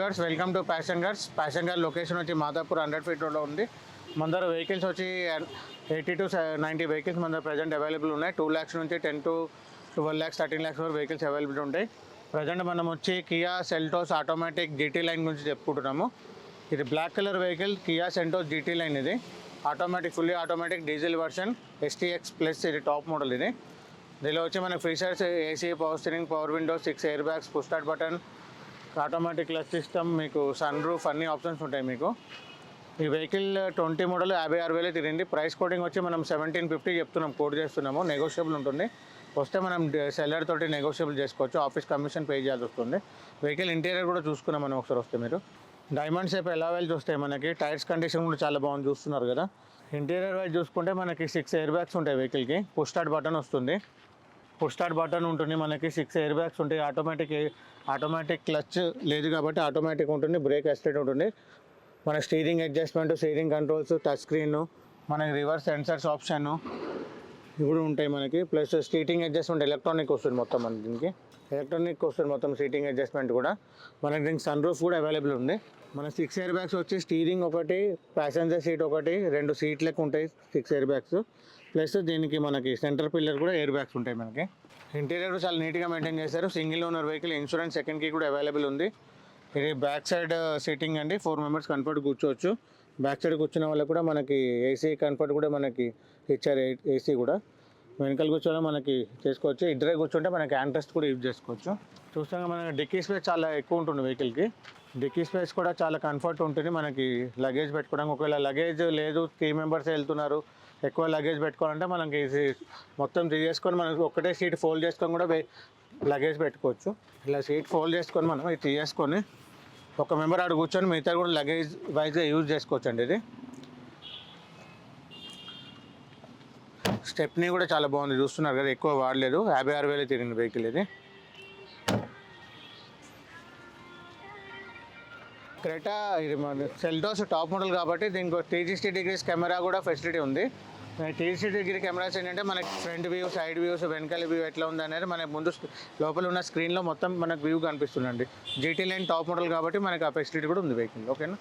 Viewers, welcome to passion guard location వచ్చి Madhapur 100 feet రోడ్లో ఉంది. మన దగ్గర వెహికల్స్ వచ్చి 80 to 90 వెహికల్స్ మన దగ్గర ప్రజెంట్ అవైలబుల్ ఉన్నాయి. 2 lakhs నుంచి 10 to 12 lakhs 13 lakhs వరకు వెహికల్స్ అవైలబుల్ ఉంటాయి. ప్రజెంట్ మనం వచ్చి Kia Seltos automatic GT line గురించి చెప్పుకుంటున్నాము. ఇది black colour vehicle Kia Seltos GT line. ఇది automatic, fully automatic diesel version STX plus. ఇది టాప్ మోడల్. ఇది దీనిలో వచ్చి మనకు features AC, power steering, power window, 6 airbags, push start button, automatic clutch system, మీకు సన్ రూఫ్, అన్ని options ఉంటాయి మీకు. ఈ వెహికల్ 20 మోడల్ 56,000 తిరిగింది. ప్రైస్ కోటింగ్ వచ్చి మనం 1750 చెప్తున్నాం, కోడ్ చేస్తున్నాము. నెగోషియబుల్ ఉంటుంది. వస్తే మనం సెల్లర్ తోటి నెగోషియబుల్ చేసుకోవచ్చు. ఆఫీస్ కమిషన్ పే చేయాల్సి వస్తుంది. వెహికల్ ఇంటీరియర్ కూడా చూసుకున్నాం మనం ఒకసారి. వస్తే మీరు డైమండ్ షేప్ ఎలా వెల్ చూస్తాయి. మనకి టైర్స్ కండిషన్ కూడా చాలా బాగుంది, చూస్తున్నారు కదా. ఇంటీరియర్ వైజ్ చూసుకుంటే మనకి 6 ఎయిర్ బ్యాగ్స్ ఉంటాయి వెహికల్కి. పుష్ స్టార్ట్ బటన్ వస్తుంది. పుష్ స్టార్ట్ బటన్ ఉంటుంది. మనకి 6 ఎయిర్ బ్యాగ్స్ ఉంటాయి. ఆటోమేటిక్ క్లచ్ లేదు కాబట్టి ఆటోమేటిక్ ఉంటుంది. బ్రేక్ అసిస్టెంట్ ఉంటుంది. మన steering adjustment, steering controls, touch screen, మనకి రివర్స్ సెన్సర్స్ ఆప్షన్ ఇప్పుడు ఉంటాయి మనకి. ప్లస్ సీటింగ్ అడ్జస్ట్మెంట్ ఎలక్ట్రానిక్ వస్తుంది మొత్తం. మన దీనికి ఎలక్ట్రానిక్ వస్తుంది మొత్తం సీటింగ్ అడ్జస్ట్మెంట్ కూడా. మనకి దీనికి సన్ రూఫ్ కూడా అవైలబుల్ ఉంది. మన 6 ఎయిర్ బ్యాగ్స్ వచ్చి స్టీరింగ్ ఒకటి, ప్యాసింజర్ సీట్ ఒకటి, 2 సీట్లకు ఉంటాయి 6 ఎయిర్ బ్యాగ్స్. ప్లస్ దీనికి మనకి సెంటర్ పిల్లర్ కూడా ఎయిర్ బ్యాగ్స్ ఉంటాయి మనకి. ఇంటీరియర్ చాలా నీట్గా మెయింటైన్ చేశారు. Single owner vehicle, insurance second key కూడా అవైలబుల్ ఉంది. ఇది బ్యాక్ సైడ్ సీటింగ్ అండి. 4 మెంబర్స్ కంఫర్ట్ కూర్చోవచ్చు. బ్యాక్ సైడ్ కూర్చున్న వాళ్ళకి కూడా మనకి ఏసీ కంఫర్ట్ కూడా మనకి ఇచ్చారు. ఏసీ కూడా వెనకాల కూర్చోవడం మనకి చేసుకోవచ్చు. ఇద్దరే కూర్చుంటే మనకి హ్యాండ్ రెస్ట్ కూడా యూజ్ చేసుకోవచ్చు. చూస్తాం మనకి డిక్కీ స్పేస్ చాలా ఎక్కువ ఉంటుంది వెహికల్కి. డిక్కీ స్పేస్ కూడా చాలా కంఫర్ట్ ఉంటుంది మనకి. లగేజ్ పెట్టుకోవడానికి, ఒకవేళ లగేజ్ లేదు 3 మెంబర్స్ వెళ్తున్నారు, ఎక్కువ లగేజ్ పెట్టుకోవాలంటే మనకి మొత్తం తీసేసుకొని మనకి ఒక్కటే సీట్ ఫోల్డ్ చేసుకొని కూడా లగేజ్ పెట్టుకోవచ్చు. ఇలా సీట్ ఫోల్డ్ చేసుకొని మనం ఇది తీసేసుకొని ఒక మెంబర్ ఆడ కూర్చొని మిగతా కూడా లగేజ్ వైజ్గా యూజ్ చేసుకోవచ్చు అండి. ఇది స్టెప్నీ కూడా చాలా బాగుంది, చూస్తున్నారు కదా. ఎక్కువ వాడలేదు. 56,000 తిరిగింది వెహికల్. ఇది క్రెటా. ఇది మన సెల్టోస్ టాప్ మోడల్ కాబట్టి దీనికి 360 degrees కెమెరా కూడా ఫెసిలిటీ ఉంది. 360 degree కెమెరాస్ ఏంటంటే మనకి ఫ్రంట్ వ్యూ, సైడ్ వ్యూస్, వెనకాల వ్యూ ఎట్లా ఉంది అనేది మనకి ముందు లోపల ఉన్న స్క్రీన్లో మొత్తం మనకు వ్యూ కనిపిస్తుందండి. జీటీ లైన్ టాప్ మోడల్ కాబట్టి మనకి ఆ ఫెసిలిటీ కూడా ఉంది వెహికల్. ఓకేనా.